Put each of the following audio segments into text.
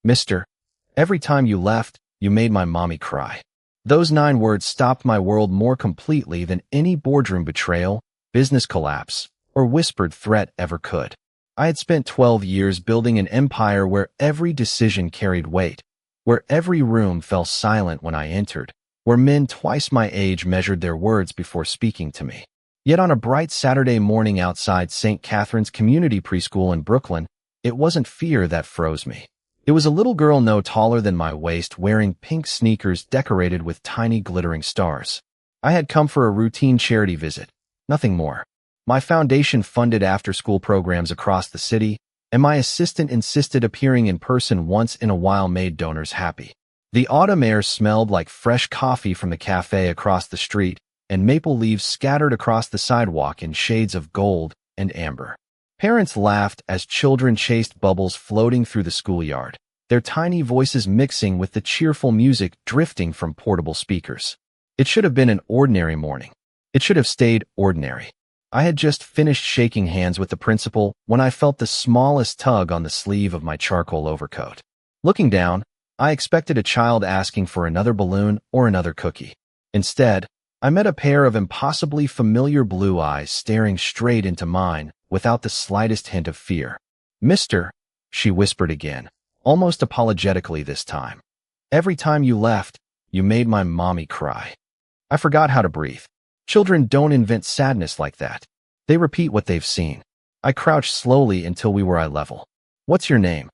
Mister, every time you left, you made my mommy cry. Those 9 words stopped my world more completely than any boardroom betrayal, business collapse, or whispered threat ever could. I had spent 12 years building an empire where every decision carried weight, where every room fell silent when I entered, where men twice my age measured their words before speaking to me. Yet on a bright Saturday morning outside St. Catherine's Community Preschool in Brooklyn, it wasn't fear that froze me. It was a little girl no taller than my waist wearing pink sneakers decorated with tiny glittering stars. I had come for a routine charity visit, nothing more. My foundation funded after-school programs across the city, and my assistant insisted appearing in person once in a while made donors happy. The autumn air smelled like fresh coffee from the cafe across the street, and maple leaves scattered across the sidewalk in shades of gold and amber. Parents laughed as children chased bubbles floating through the schoolyard, their tiny voices mixing with the cheerful music drifting from portable speakers. It should have been an ordinary morning. It should have stayed ordinary. I had just finished shaking hands with the principal when I felt the smallest tug on the sleeve of my charcoal overcoat. Looking down, I expected a child asking for another balloon or another cookie. Instead, I met a pair of impossibly familiar blue eyes staring straight into mine without the slightest hint of fear. Mister, she whispered again, almost apologetically this time. Every time you left, you made my mommy cry. I forgot how to breathe. Children don't invent sadness like that. They repeat what they've seen. I crouched slowly until we were eye level. What's your name?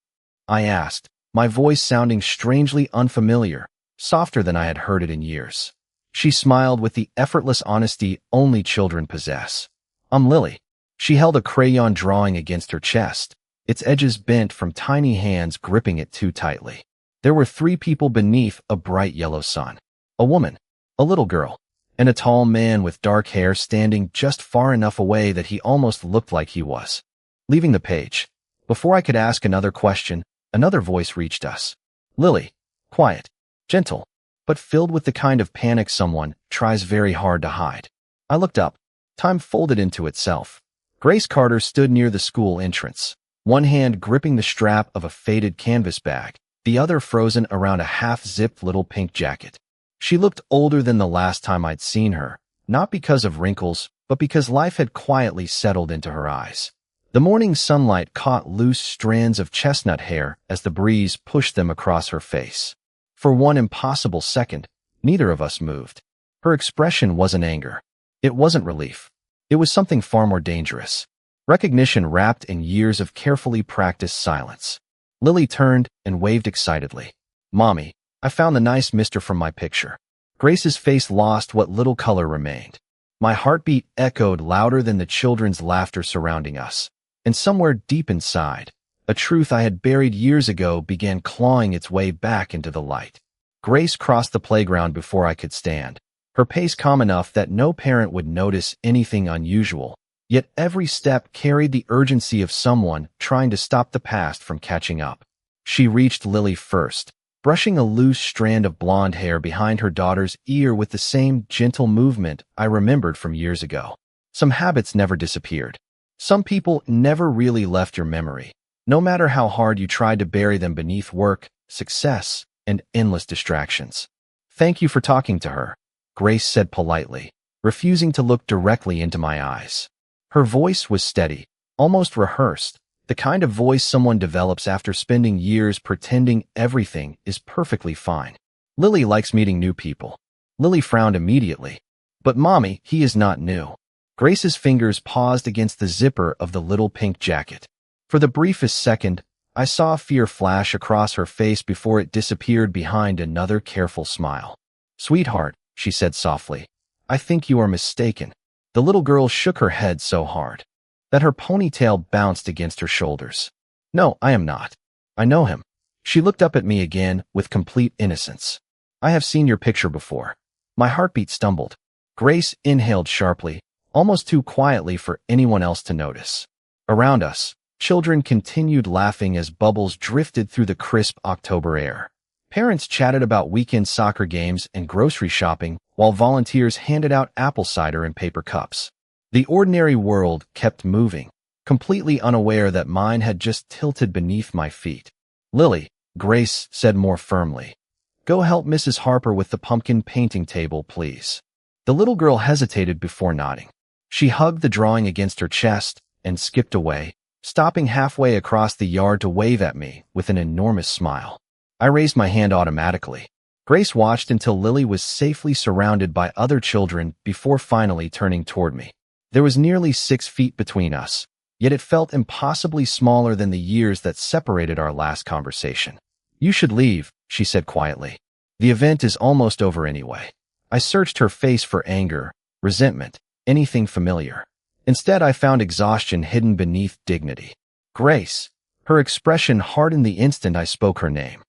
I asked, my voice sounding strangely unfamiliar, softer than I had heard it in years. She smiled with the effortless honesty only children possess. I'm Lily. She held a crayon drawing against her chest, its edges bent from tiny hands gripping it too tightly. There were 3 people beneath a bright yellow sun. A woman, a little girl, and a tall man with dark hair standing just far enough away that he almost looked like he was. Leaving the page, before I could ask another question, another voice reached us. Lily, quiet, gentle, but filled with the kind of panic someone tries very hard to hide. I looked up. Time folded into itself. Grace Carter stood near the school entrance, one hand gripping the strap of a faded canvas bag, the other frozen around a half-zipped little pink jacket. She looked older than the last time I'd seen her, not because of wrinkles, but because life had quietly settled into her eyes. The morning sunlight caught loose strands of chestnut hair as the breeze pushed them across her face. For one impossible second, neither of us moved. Her expression wasn't anger. It wasn't relief. It was something far more dangerous. Recognition wrapped in years of carefully practiced silence. Lily turned and waved excitedly. Mommy, I found the nice mister from my picture. Grace's face lost what little color remained. My heartbeat echoed louder than the children's laughter surrounding us. And somewhere deep inside, a truth I had buried years ago began clawing its way back into the light. Grace crossed the playground before I could stand, her pace calm enough that no parent would notice anything unusual, yet every step carried the urgency of someone trying to stop the past from catching up. She reached Lily first, brushing a loose strand of blonde hair behind her daughter's ear with the same gentle movement I remembered from years ago. Some habits never disappeared. Some people never really left your memory, no matter how hard you tried to bury them beneath work, success, and endless distractions. Thank you for talking to her, Grace said politely, refusing to look directly into my eyes. Her voice was steady, almost rehearsed, the kind of voice someone develops after spending years pretending everything is perfectly fine. Lily likes meeting new people. Lily frowned immediately. But Mommy, he is not new. Grace's fingers paused against the zipper of the little pink jacket. For the briefest second, I saw fear flash across her face before it disappeared behind another careful smile. Sweetheart, she said softly, I think you are mistaken. The little girl shook her head so hard that her ponytail bounced against her shoulders. No, I am not. I know him. She looked up at me again with complete innocence. I have seen your picture before. My heartbeat stumbled. Grace inhaled sharply, almost too quietly for anyone else to notice. Around us, children continued laughing as bubbles drifted through the crisp October air. Parents chatted about weekend soccer games and grocery shopping, while volunteers handed out apple cider in paper cups. The ordinary world kept moving, completely unaware that mine had just tilted beneath my feet. Lily, Grace said more firmly. Go help Mrs. Harper with the pumpkin painting table, please. The little girl hesitated before nodding. She hugged the drawing against her chest and skipped away, stopping halfway across the yard to wave at me with an enormous smile. I raised my hand automatically. Grace watched until Lily was safely surrounded by other children before finally turning toward me. There was nearly 6 feet between us, yet it felt impossibly smaller than the years that separated our last conversation. You should leave, she said quietly. The event is almost over anyway. I searched her face for anger, resentment, anything familiar. Instead, I found exhaustion hidden beneath dignity. Grace. Her expression hardened the instant I spoke her name.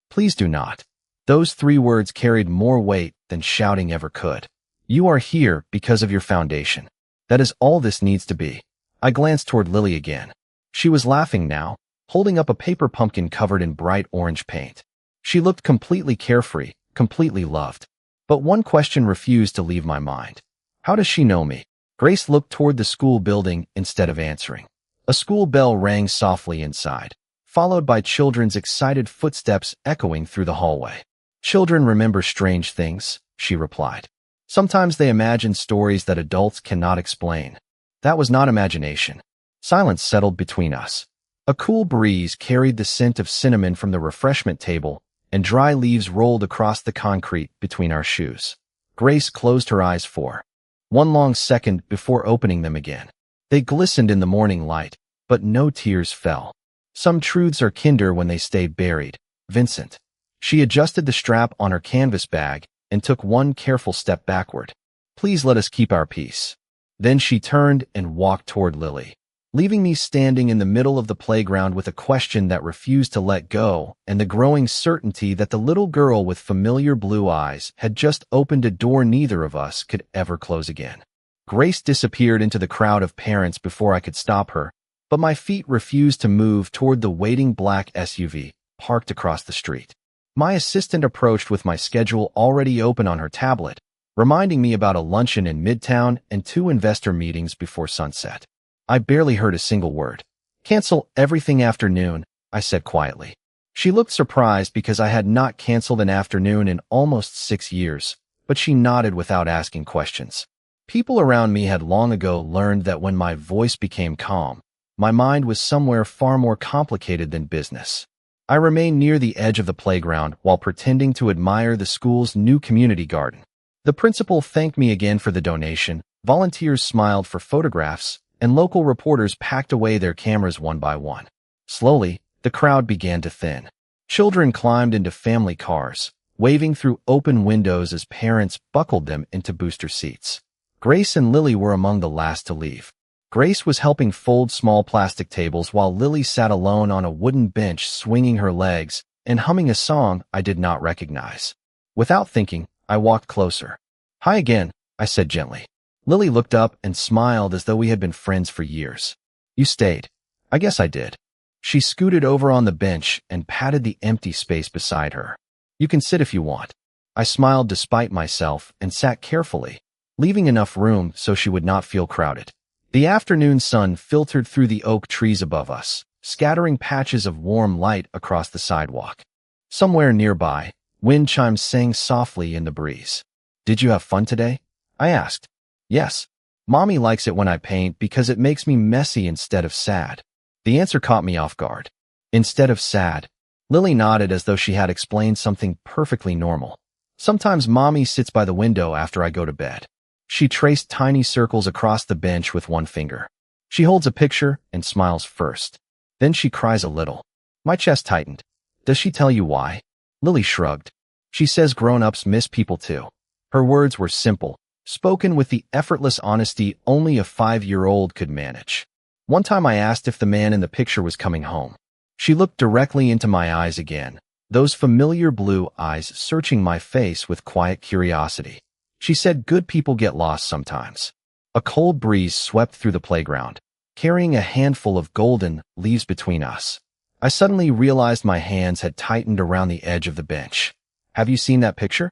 Please do not. Those 3 words carried more weight than shouting ever could. You are here because of your foundation. That is all this needs to be. I glanced toward Lily again. She was laughing now, holding up a paper pumpkin covered in bright orange paint. She looked completely carefree, completely loved. But one question refused to leave my mind. How does she know me? Grace looked toward the school building instead of answering. A school bell rang softly inside, followed by children's excited footsteps echoing through the hallway. Children remember strange things, she replied. Sometimes they imagine stories that adults cannot explain. That was not imagination. Silence settled between us. A cool breeze carried the scent of cinnamon from the refreshment table, and dry leaves rolled across the concrete between our shoes. Grace closed her eyes for one long second before opening them again. They glistened in the morning light, but no tears fell. Some truths are kinder when they stay buried. Vincent. She adjusted the strap on her canvas bag and took one careful step backward. Please let us keep our peace. Then she turned and walked toward Lily, leaving me standing in the middle of the playground with a question that refused to let go and the growing certainty that the little girl with familiar blue eyes had just opened a door neither of us could ever close again. Grace disappeared into the crowd of parents before I could stop her, but my feet refused to move toward the waiting black SUV parked across the street. My assistant approached with my schedule already open on her tablet, reminding me about a luncheon in Midtown and 2 investor meetings before sunset. I barely heard a single word. Cancel everything afternoon, I said quietly. She looked surprised because I had not canceled an afternoon in almost 6 years, but she nodded without asking questions. People around me had long ago learned that when my voice became calm, my mind was somewhere far more complicated than business. I remained near the edge of the playground while pretending to admire the school's new community garden. The principal thanked me again for the donation, volunteers smiled for photographs, and local reporters packed away their cameras one by one. Slowly, the crowd began to thin. Children climbed into family cars, waving through open windows as parents buckled them into booster seats. Grace and Lily were among the last to leave. Grace was helping fold small plastic tables while Lily sat alone on a wooden bench swinging her legs and humming a song I did not recognize. Without thinking, I walked closer. Hi again, I said gently. Lily looked up and smiled as though we had been friends for years. You stayed. I guess I did. She scooted over on the bench and patted the empty space beside her. You can sit if you want. I smiled despite myself and sat carefully, leaving enough room so she would not feel crowded. The afternoon sun filtered through the oak trees above us, scattering patches of warm light across the sidewalk. Somewhere nearby, wind chimes sang softly in the breeze. Did you have fun today? I asked. Yes. Mommy likes it when I paint because it makes me messy instead of sad. The answer caught me off guard. Instead of sad. Lily nodded as though she had explained something perfectly normal. Sometimes Mommy sits by the window after I go to bed. She traced tiny circles across the bench with one finger. She holds a picture and smiles first. Then she cries a little. My chest tightened. Does she tell you why? Lily shrugged. She says grown-ups miss people too. Her words were simple, spoken with the effortless honesty only a 5-year-old could manage. One time I asked if the man in the picture was coming home. She looked directly into my eyes again, those familiar blue eyes searching my face with quiet curiosity. She said good people get lost sometimes. A cold breeze swept through the playground, carrying a handful of golden leaves between us. I suddenly realized my hands had tightened around the edge of the bench. Have you seen that picture?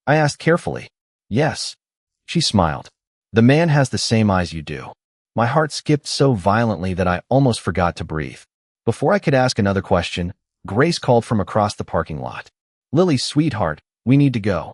I asked carefully. Yes. She smiled. The man has the same eyes you do. My heart skipped so violently that I almost forgot to breathe. Before I could ask another question, Grace called from across the parking lot. Lily, sweetheart, we need to go.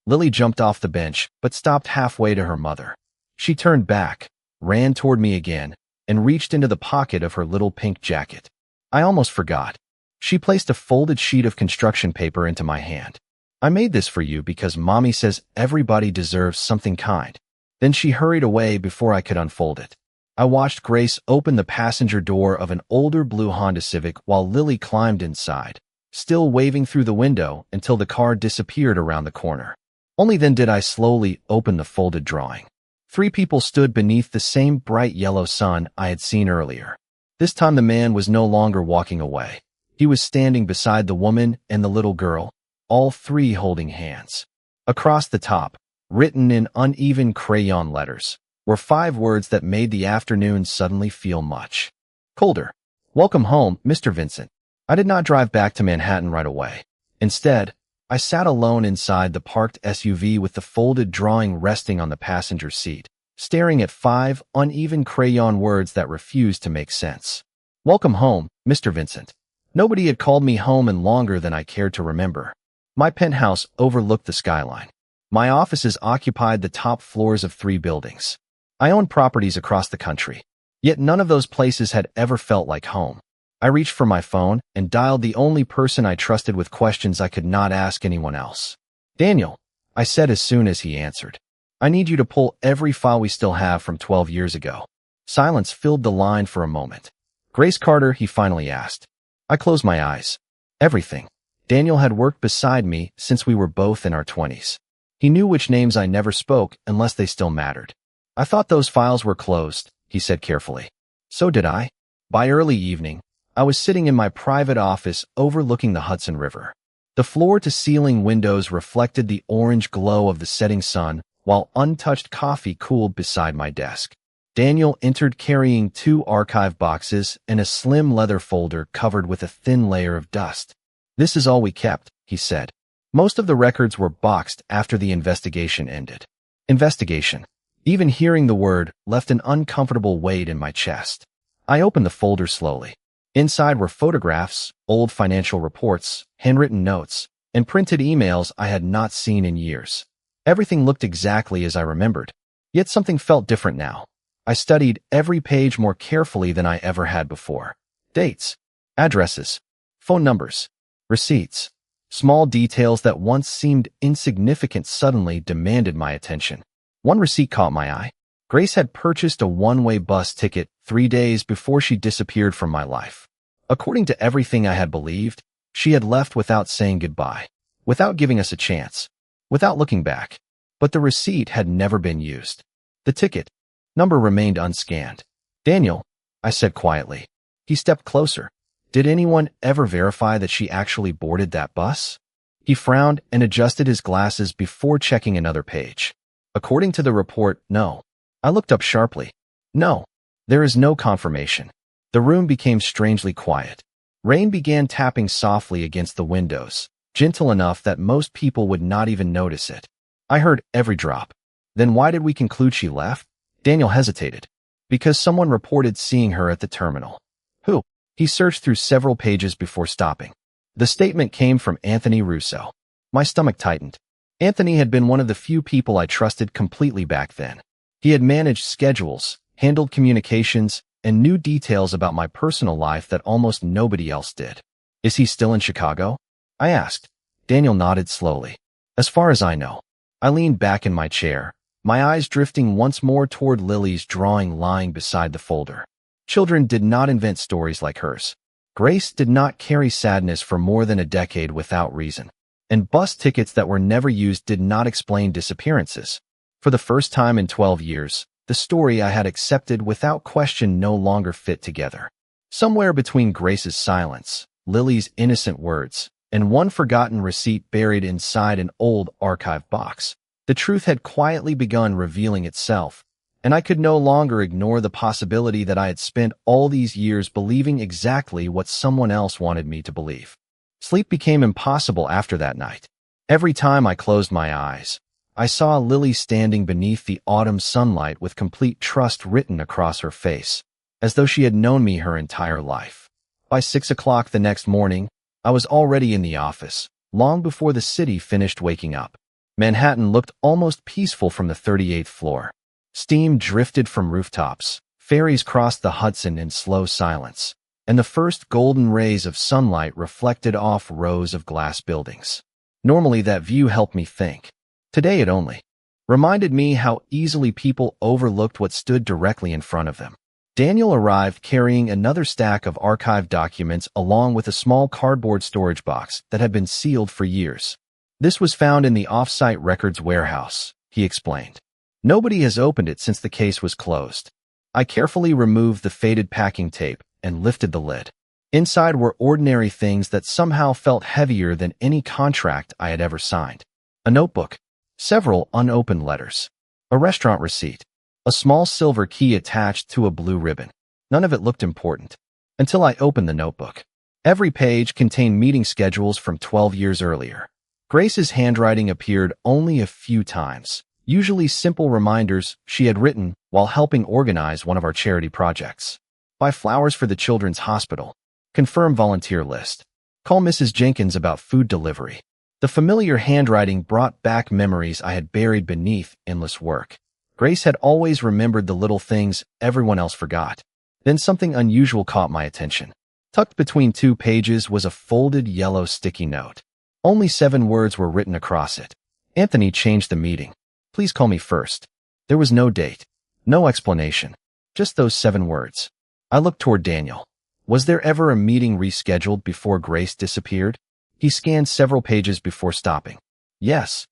Lily jumped off the bench, but stopped halfway to her mother. She turned back, ran toward me again, and reached into the pocket of her little pink jacket. I almost forgot. She placed a folded sheet of construction paper into my hand. I made this for you because Mommy says everybody deserves something kind. Then she hurried away before I could unfold it. I watched Grace open the passenger door of an older blue Honda Civic while Lily climbed inside, still waving through the window until the car disappeared around the corner. Only then did I slowly open the folded drawing. 3 people stood beneath the same bright yellow sun I had seen earlier. This time the man was no longer walking away. He was standing beside the woman and the little girl, all 3 holding hands. Across the top, written in uneven crayon letters, were 5 words that made the afternoon suddenly feel much colder. Welcome home, Mr. Vincent. I did not drive back to Manhattan right away. Instead, I sat alone inside the parked SUV with the folded drawing resting on the passenger seat, staring at 5 uneven crayon words that refused to make sense. Welcome home, Mr. Vincent. Nobody had called me home in longer than I cared to remember. My penthouse overlooked the skyline. My offices occupied the top floors of 3 buildings. I owned properties across the country, yet none of those places had ever felt like home. I reached for my phone and dialed the only person I trusted with questions I could not ask anyone else. Daniel, I said as soon as he answered. I need you to pull every file we still have from 12 years ago. Silence filled the line for a moment. Grace Carter, he finally asked. I closed my eyes. Everything. Daniel had worked beside me since we were both in our 20s. He knew which names I never spoke unless they still mattered. I thought those files were closed, he said carefully. So did I. By early evening, I was sitting in my private office overlooking the Hudson River. The floor-to-ceiling windows reflected the orange glow of the setting sun, while untouched coffee cooled beside my desk. Daniel entered carrying 2 archive boxes and a slim leather folder covered with a thin layer of dust. This is all we kept, he said. Most of the records were boxed after the investigation ended. Investigation. Even hearing the word left an uncomfortable weight in my chest. I opened the folder slowly. Inside were photographs, old financial reports, handwritten notes, and printed emails I had not seen in years. Everything looked exactly as I remembered. Yet something felt different now. I studied every page more carefully than I ever had before. Dates, addresses, phone numbers, receipts. Small details that once seemed insignificant suddenly demanded my attention. One receipt caught my eye. Grace had purchased a one-way bus ticket 3 days before she disappeared from my life. According to everything I had believed, she had left without saying goodbye, without giving us a chance, without looking back. But the receipt had never been used. The ticket number remained unscanned. Daniel, I said quietly. He stepped closer. Did anyone ever verify that she actually boarded that bus? He frowned and adjusted his glasses before checking another page. According to the report, no. I looked up sharply. No, there is no confirmation. The room became strangely quiet. Rain began tapping softly against the windows, gentle enough that most people would not even notice it. I heard every drop. Then why did we conclude she left? Daniel hesitated. Because someone reported seeing her at the terminal. Who? He searched through several pages before stopping. The statement came from Anthony Russo. My stomach tightened. Anthony had been one of the few people I trusted completely back then. He had managed schedules, handled communications, and knew details about my personal life that almost nobody else did. Is he still in Chicago? I asked. Daniel nodded slowly. As far as I know. I leaned back in my chair, my eyes drifting once more toward Lily's drawing lying beside the folder. Children did not invent stories like hers. Grace did not carry sadness for more than a decade without reason. And bus tickets that were never used did not explain disappearances. For the first time in 12 years, the story I had accepted without question no longer fit together. Somewhere between Grace's silence, Lily's innocent words, and one forgotten receipt buried inside an old archive box, the truth had quietly begun revealing itself, and I could no longer ignore the possibility that I had spent all these years believing exactly what someone else wanted me to believe. Sleep became impossible after that night. Every time I closed my eyes, I saw Lily standing beneath the autumn sunlight with complete trust written across her face, as though she had known me her entire life. By 6 o'clock the next morning, I was already in the office, long before the city finished waking up. Manhattan looked almost peaceful from the 38th floor. Steam drifted from rooftops, ferries crossed the Hudson in slow silence, and the first golden rays of sunlight reflected off rows of glass buildings. Normally that view helped me think. Today it only reminded me how easily people overlooked what stood directly in front of them. Daniel arrived carrying another stack of archived documents along with a small cardboard storage box that had been sealed for years. This was found in the off-site records warehouse, he explained. Nobody has opened it since the case was closed. I carefully removed the faded packing tape and lifted the lid. Inside were ordinary things that somehow felt heavier than any contract I had ever signed. A notebook, several unopened letters, a restaurant receipt, a small silver key attached to a blue ribbon. None of it looked important until I opened the notebook. Every page contained meeting schedules from 12 years earlier. Grace's handwriting appeared only a few times, usually simple reminders she had written while helping organize one of our charity projects. Buy flowers for the Children's Hospital. Confirm volunteer list. Call Mrs. Jenkins about food delivery. The familiar handwriting brought back memories I had buried beneath endless work. Grace had always remembered the little things everyone else forgot. Then something unusual caught my attention. Tucked between 2 pages was a folded yellow sticky note. Only 7 words were written across it. Anthony changed the meeting. Please call me first. There was no date, no explanation, just those 7 words. I looked toward Daniel. Was there ever a meeting rescheduled before Grace disappeared? He scanned several pages before stopping. Yes.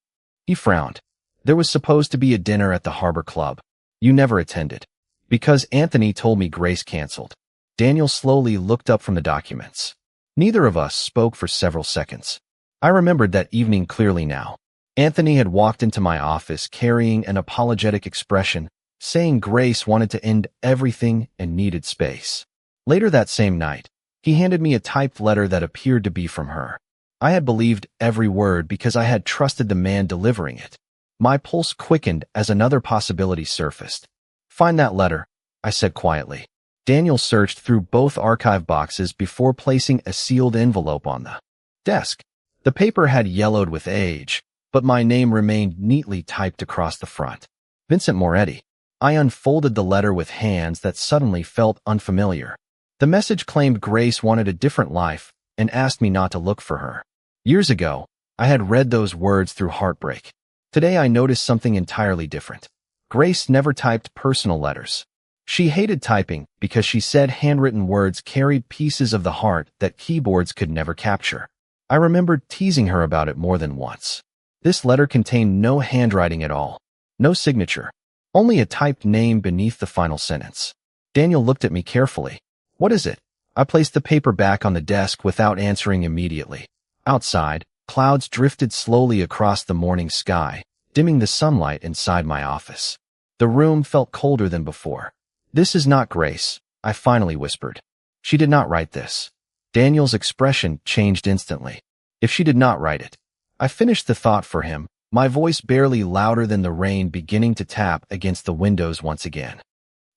He frowned. There was supposed to be a dinner at the Harbor Club. You never attended. Because Anthony told me Grace canceled. Daniel slowly looked up from the documents. Neither of us spoke for several seconds. I remembered that evening clearly now. Anthony had walked into my office carrying an apologetic expression, saying Grace wanted to end everything and needed space. Later that same night, he handed me a typed letter that appeared to be from her. I had believed every word because I had trusted the man delivering it. My pulse quickened as another possibility surfaced. Find that letter, I said quietly. Daniel searched through both archive boxes before placing a sealed envelope on the desk. The paper had yellowed with age, but my name remained neatly typed across the front. Vincent Moretti. I unfolded the letter with hands that suddenly felt unfamiliar. The message claimed Grace wanted a different life and asked me not to look for her. Years ago, I had read those words through heartbreak. Today I noticed something entirely different. Grace never typed personal letters. She hated typing because she said handwritten words carried pieces of the heart that keyboards could never capture. I remembered teasing her about it more than once. This letter contained no handwriting at all, no signature, only a typed name beneath the final sentence. Daniel looked at me carefully. What is it? I placed the paper back on the desk without answering immediately. Outside, clouds drifted slowly across the morning sky, dimming the sunlight inside my office. The room felt colder than before. This is not Grace, I finally whispered. She did not write this. Daniel's expression changed instantly. If she did not write it. I finished the thought for him, my voice barely louder than the rain beginning to tap against the windows once again.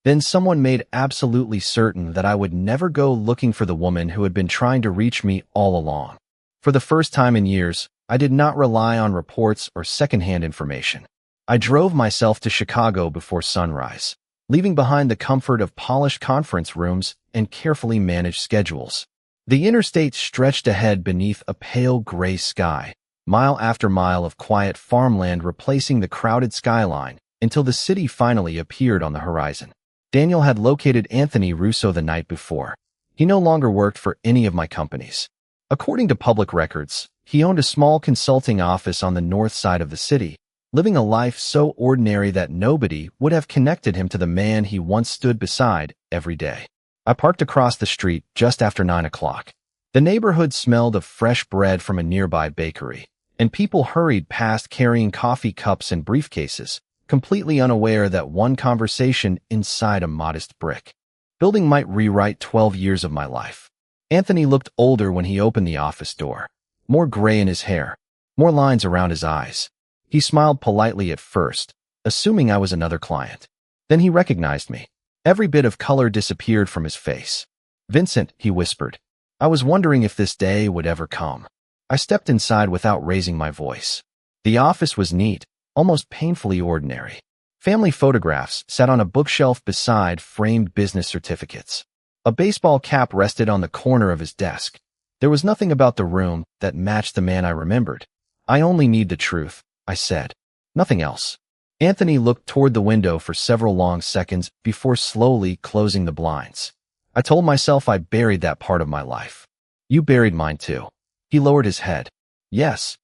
Then someone made absolutely certain that I would never go looking for the woman who had been trying to reach me all along. For the first time in years, I did not rely on reports or secondhand information. I drove myself to Chicago before sunrise, leaving behind the comfort of polished conference rooms and carefully managed schedules. The interstate stretched ahead beneath a pale gray sky, mile after mile of quiet farmland replacing the crowded skyline until the city finally appeared on the horizon. Daniel had located Anthony Russo the night before. He no longer worked for any of my companies. According to public records, he owned a small consulting office on the north side of the city, living a life so ordinary that nobody would have connected him to the man he once stood beside every day. I parked across the street just after 9 o'clock. The neighborhood smelled of fresh bread from a nearby bakery, and people hurried past carrying coffee cups and briefcases, completely unaware that one conversation inside a modest brick building might rewrite 12 years of my life. Anthony looked older when he opened the office door, more gray in his hair, more lines around his eyes. He smiled politely at first, assuming I was another client. Then he recognized me. Every bit of color disappeared from his face. Vincent, he whispered. I was wondering if this day would ever come. I stepped inside without raising my voice. The office was neat, almost painfully ordinary. Family photographs sat on a bookshelf beside framed business certificates. A baseball cap rested on the corner of his desk. There was nothing about the room that matched the man I remembered. "I only need the truth," I said. "Nothing else." Anthony looked toward the window for several long seconds before slowly closing the blinds. I told myself I buried that part of my life. "You buried mine too." He lowered his head. "Yes."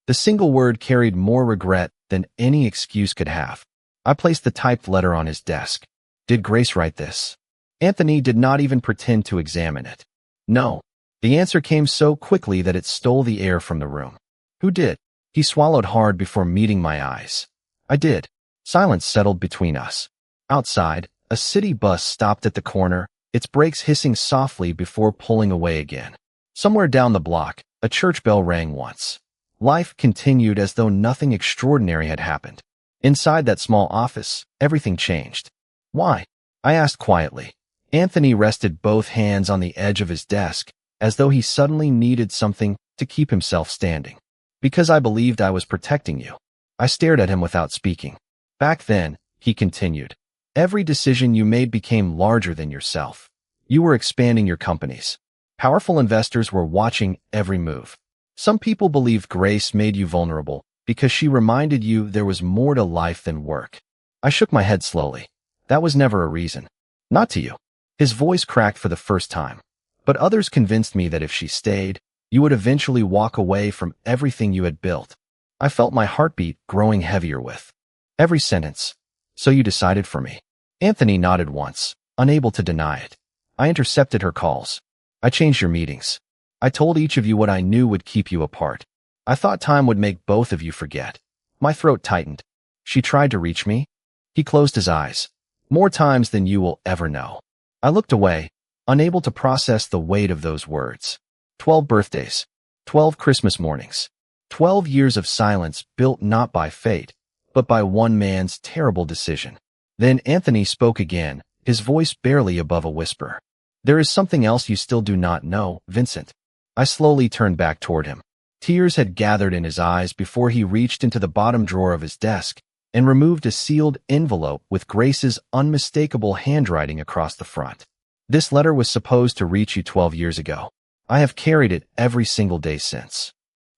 The single word carried more regret than any excuse could have. I placed the typed letter on his desk. "Did Grace write this?" Anthony did not even pretend to examine it. "No." The answer came so quickly that it stole the air from the room. "Who did?" He swallowed hard before meeting my eyes. "I did." Silence settled between us. Outside, a city bus stopped at the corner, its brakes hissing softly before pulling away again. Somewhere down the block, a church bell rang once. Life continued as though nothing extraordinary had happened. Inside that small office, everything changed. "Why?" I asked quietly. Anthony rested both hands on the edge of his desk, as though he suddenly needed something to keep himself standing. "Because I believed I was protecting you." I stared at him without speaking. "Back then," he continued, "every decision you made became larger than yourself. You were expanding your companies. Powerful investors were watching every move. Some people believed Grace made you vulnerable because she reminded you there was more to life than work." I shook my head slowly. "That was never a reason." "Not to you." His voice cracked for the first time. "But others convinced me that if she stayed, you would eventually walk away from everything you had built." I felt my heartbeat growing heavier with every sentence. "So you decided for me." Anthony nodded once, unable to deny it. "I intercepted her calls. I changed your meetings. I told each of you what I knew would keep you apart. I thought time would make both of you forget." My throat tightened. "She tried to reach me?" He closed his eyes. "More times than you will ever know." I looked away, unable to process the weight of those words. 12 birthdays. 12 Christmas mornings. 12 years of silence built not by fate, but by one man's terrible decision. Then Anthony spoke again, his voice barely above a whisper. "There is something else you still do not know, Vincent." I slowly turned back toward him. Tears had gathered in his eyes before he reached into the bottom drawer of his desk and removed a sealed envelope with Grace's unmistakable handwriting across the front. "This letter was supposed to reach you 12 years ago. I have carried it every single day since."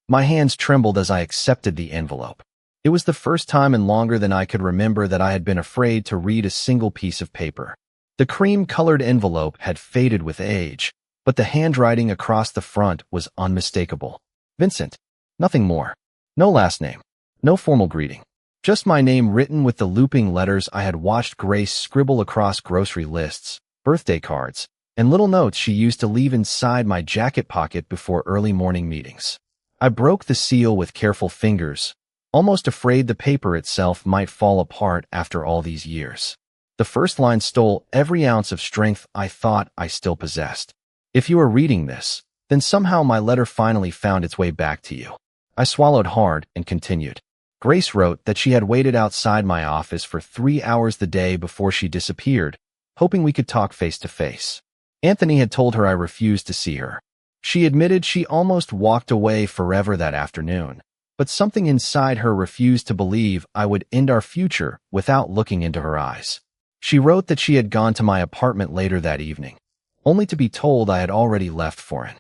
My hands trembled as I accepted the envelope. It was the first time in longer than I could remember that I had been afraid to read a single piece of paper. The cream-colored envelope had faded with age, but the handwriting across the front was unmistakable. Vincent. Nothing more. No last name. No formal greeting. Just my name written with the looping letters I had watched Grace scribble across grocery lists, birthday cards, and little notes she used to leave inside my jacket pocket before early morning meetings. I broke the seal with careful fingers, almost afraid the paper itself might fall apart after all these years. The first line stole every ounce of strength I thought I still possessed. "If you are reading this, then somehow my letter finally found its way back to you." I swallowed hard and continued. "Grace wrote that she had waited outside my office for 3 hours the day before she disappeared, hoping we could talk face to face. Anthony had told her I refused to see her. She admitted she almost walked away forever that afternoon, but something inside her refused to believe I would end our future without looking into her eyes. She wrote that she had gone to my apartment later that evening, only to be told I had already left for an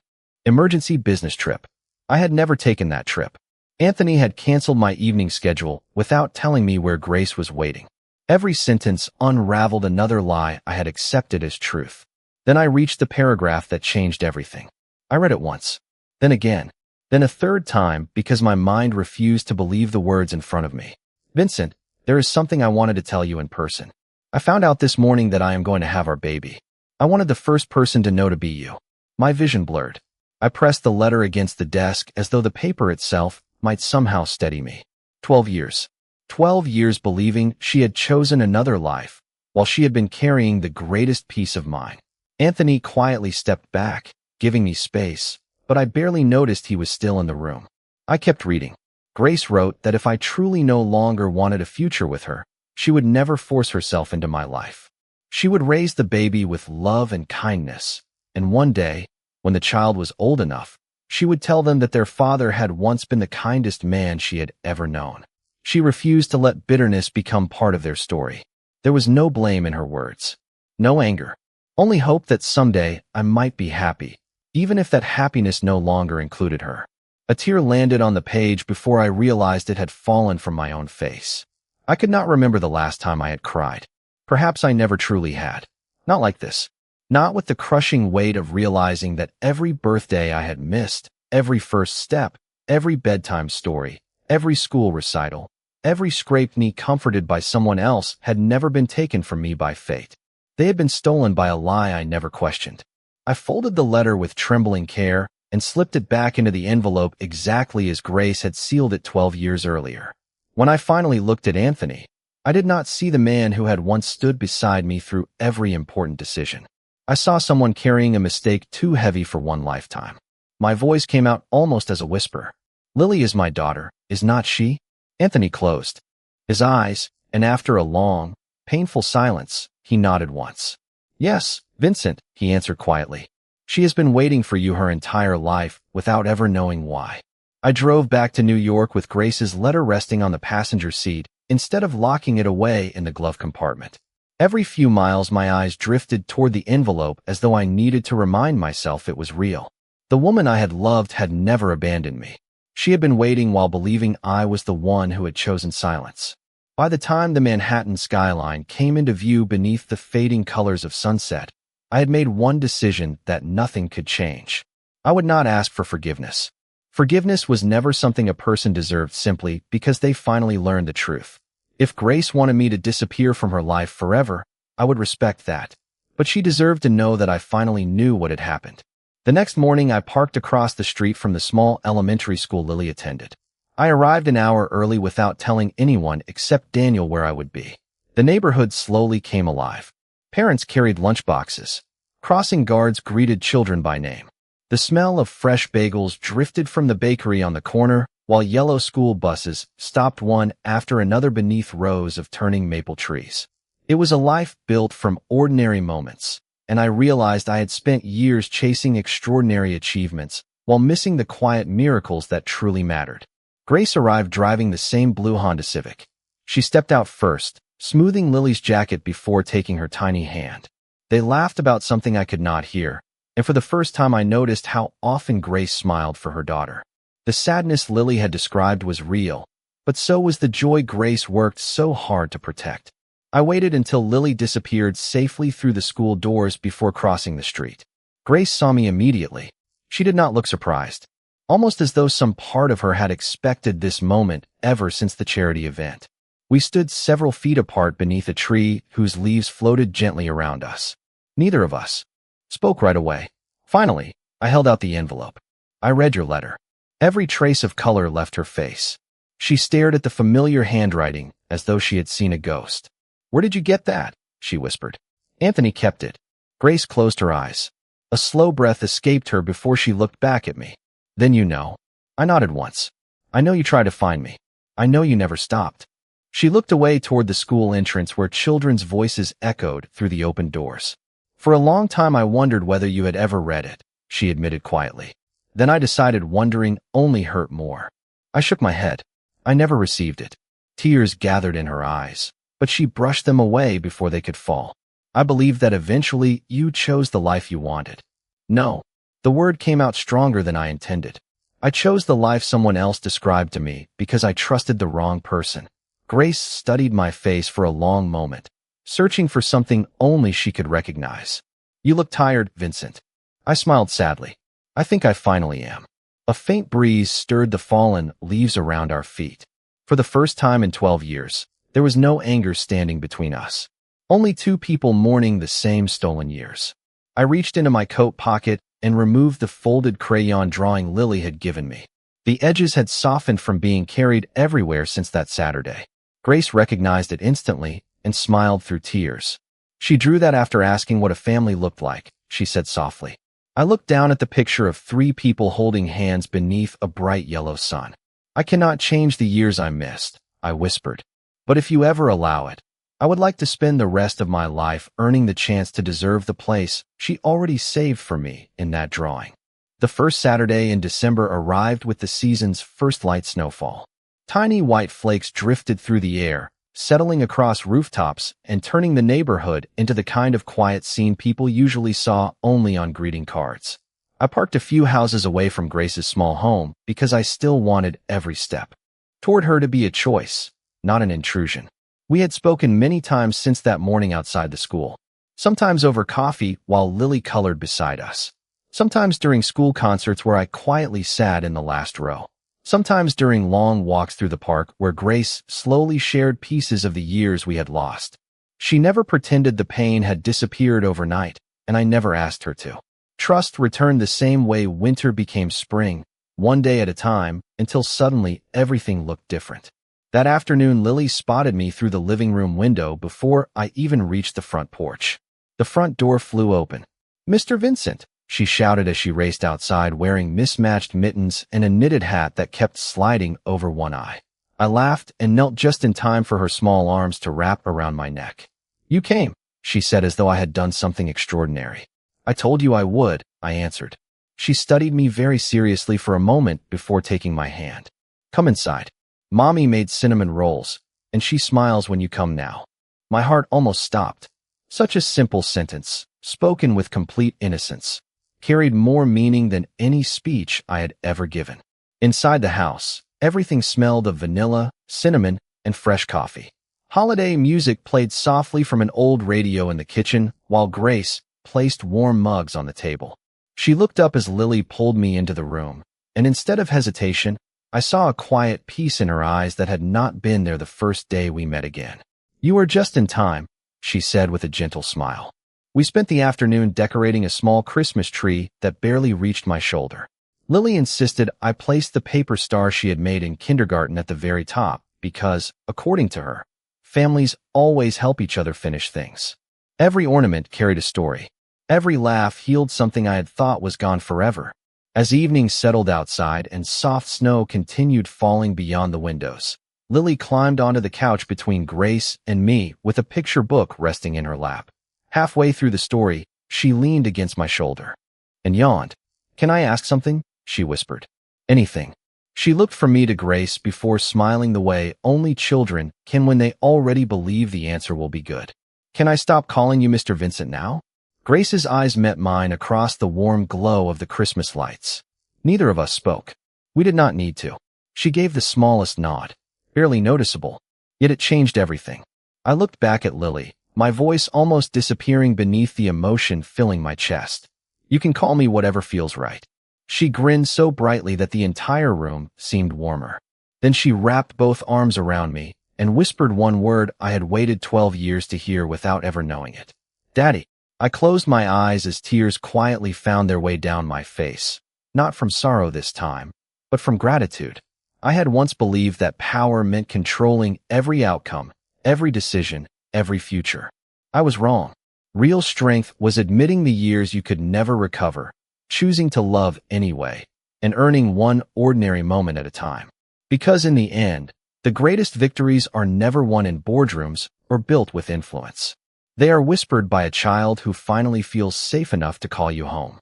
emergency business trip. I had never taken that trip. Anthony had canceled my evening schedule without telling me where Grace was waiting. Every sentence unraveled another lie I had accepted as truth. Then I reached the paragraph that changed everything. I read it once, then again, then a third time because my mind refused to believe the words in front of me. "Vincent, there is something I wanted to tell you in person. I found out this morning that I am going to have our baby. I wanted the first person to know to be you." My vision blurred. I pressed the letter against the desk as though the paper itself might somehow steady me. 12 years. 12 years believing she had chosen another life, while she had been carrying the greatest piece of mine. Anthony quietly stepped back, giving me space, but I barely noticed he was still in the room. I kept reading. Grace wrote that if I truly no longer wanted a future with her, she would never force herself into my life. She would raise the baby with love and kindness, and one day, When the child was old enough, she would tell them that their father had once been the kindest man she had ever known. She refused to let bitterness become part of their story. There was no blame in her words, no anger, only hope that someday I might be happy, even if that happiness no longer included her. A tear landed on the page before I realized it had fallen from my own face. I could not remember the last time I had cried. Perhaps I never truly had. Not like this. Not with the crushing weight of realizing that every birthday I had missed, every first step, every bedtime story, every school recital, every scraped knee comforted by someone else had never been taken from me by fate. They had been stolen by a lie I never questioned. I folded the letter with trembling care and slipped it back into the envelope exactly as Grace had sealed it 12 years earlier. When I finally looked at Anthony, I did not see the man who had once stood beside me through every important decision. I saw someone carrying a mistake too heavy for one lifetime. My voice came out almost as a whisper. Lily is my daughter, is not she? Anthony closed his eyes, and after a long, painful silence, he nodded once. Yes, Vincent, he answered quietly. She has been waiting for you her entire life without ever knowing why. I drove back to New York with Grace's letter resting on the passenger seat instead of locking it away in the glove compartment. Every few miles my eyes drifted toward the envelope as though I needed to remind myself it was real. The woman I had loved had never abandoned me. She had been waiting while believing I was the one who had chosen silence. By the time the Manhattan skyline came into view beneath the fading colors of sunset, I had made one decision that nothing could change. I would not ask for forgiveness. Forgiveness was never something a person deserved simply because they finally learned the truth. If Grace wanted me to disappear from her life forever, I would respect that. But she deserved to know that I finally knew what had happened. The next morning, I parked across the street from the small elementary school Lily attended. I arrived an hour early without telling anyone except Daniel where I would be. The neighborhood slowly came alive. Parents carried lunchboxes. Crossing guards greeted children by name. The smell of fresh bagels drifted from the bakery on the corner, while yellow school buses stopped one after another beneath rows of turning maple trees. It was a life built from ordinary moments, and I realized I had spent years chasing extraordinary achievements while missing the quiet miracles that truly mattered. Grace arrived driving the same blue Honda Civic. She stepped out first, smoothing Lily's jacket before taking her tiny hand. They laughed about something I could not hear, and for the first time I noticed how often Grace smiled for her daughter. The sadness Lily had described was real, but so was the joy Grace worked so hard to protect. I waited until Lily disappeared safely through the school doors before crossing the street. Grace saw me immediately. She did not look surprised, almost as though some part of her had expected this moment ever since the charity event. We stood several feet apart beneath a tree whose leaves floated gently around us. Neither of us spoke right away. Finally, I held out the envelope. I read your letter. Every trace of color left her face. She stared at the familiar handwriting as though she had seen a ghost. Where did you get that? She whispered. Anthony kept it. Grace closed her eyes. A slow breath escaped her before she looked back at me. Then you know. I nodded once. I know you tried to find me. I know you never stopped. She looked away toward the school entrance where children's voices echoed through the open doors. For a long time I wondered whether you had ever read it, she admitted quietly. Then I decided wondering only hurt more. I shook my head. I never received it. Tears gathered in her eyes, but she brushed them away before they could fall. I believed that eventually you chose the life you wanted. No. The word came out stronger than I intended. I chose the life someone else described to me because I trusted the wrong person. Grace studied my face for a long moment, searching for something only she could recognize. You look tired, Vincent. I smiled sadly. I think I finally am. A faint breeze stirred the fallen leaves around our feet. For the first time in 12 years, there was no anger standing between us. Only two people mourning the same stolen years. I reached into my coat pocket and removed the folded crayon drawing Lily had given me. The edges had softened from being carried everywhere since that Saturday. Grace recognized it instantly and smiled through tears. She drew that after asking what a family looked like, she said softly. I looked down at the picture of three people holding hands beneath a bright yellow sun. I cannot change the years I missed, I whispered. But if you ever allow it, I would like to spend the rest of my life earning the chance to deserve the place she already saved for me in that drawing. The first Saturday in December arrived with the season's first light snowfall. Tiny white flakes drifted through the air, settling across rooftops and turning the neighborhood into the kind of quiet scene people usually saw only on greeting cards. I parked a few houses away from Grace's small home because I still wanted every step toward her to be a choice, not an intrusion. We had spoken many times since that morning outside the school, sometimes over coffee while Lily colored beside us, sometimes during school concerts where I quietly sat in the last row, sometimes during long walks through the park where Grace slowly shared pieces of the years we had lost. She never pretended the pain had disappeared overnight, and I never asked her to. Trust returned the same way winter became spring, one day at a time, until suddenly everything looked different. That afternoon, Lily spotted me through the living room window before I even reached the front porch. The front door flew open. "Mr. Vincent," she shouted as she raced outside wearing mismatched mittens and a knitted hat that kept sliding over one eye. I laughed and knelt just in time for her small arms to wrap around my neck. "You came," she said as though I had done something extraordinary. "I told you I would," I answered. She studied me very seriously for a moment before taking my hand. "Come inside. Mommy made cinnamon rolls, and she smiles when you come now." My heart almost stopped. Such a simple sentence, spoken with complete innocence, carried more meaning than any speech I had ever given. Inside the house, everything smelled of vanilla, cinnamon, and fresh coffee. Holiday music played softly from an old radio in the kitchen, while Grace placed warm mugs on the table. She looked up as Lily pulled me into the room, and instead of hesitation, I saw a quiet peace in her eyes that had not been there the first day we met again. "You are just in time," she said with a gentle smile. We spent the afternoon decorating a small Christmas tree that barely reached my shoulder. Lily insisted I place the paper star she had made in kindergarten at the very top because, according to her, families always help each other finish things. Every ornament carried a story. Every laugh healed something I had thought was gone forever. As evening settled outside and soft snow continued falling beyond the windows, Lily climbed onto the couch between Grace and me with a picture book resting in her lap. Halfway through the story, she leaned against my shoulder and yawned. "Can I ask something?" she whispered. "Anything." She looked from me to Grace before smiling the way only children can when they already believe the answer will be good. "Can I stop calling you Mr. Vincent now?" Grace's eyes met mine across the warm glow of the Christmas lights. Neither of us spoke. We did not need to. She gave the smallest nod, barely noticeable, yet it changed everything. I looked back at Lily, my voice almost disappearing beneath the emotion filling my chest. "You can call me whatever feels right." She grinned so brightly that the entire room seemed warmer. Then she wrapped both arms around me and whispered one word I had waited 12 years to hear without ever knowing it. "Daddy." I closed my eyes as tears quietly found their way down my face, not from sorrow this time, but from gratitude. I had once believed that power meant controlling every outcome, every decision, every future. I was wrong. Real strength was admitting the years you could never recover, choosing to love anyway, and earning one ordinary moment at a time. Because in the end, the greatest victories are never won in boardrooms or built with influence. They are whispered by a child who finally feels safe enough to call you home.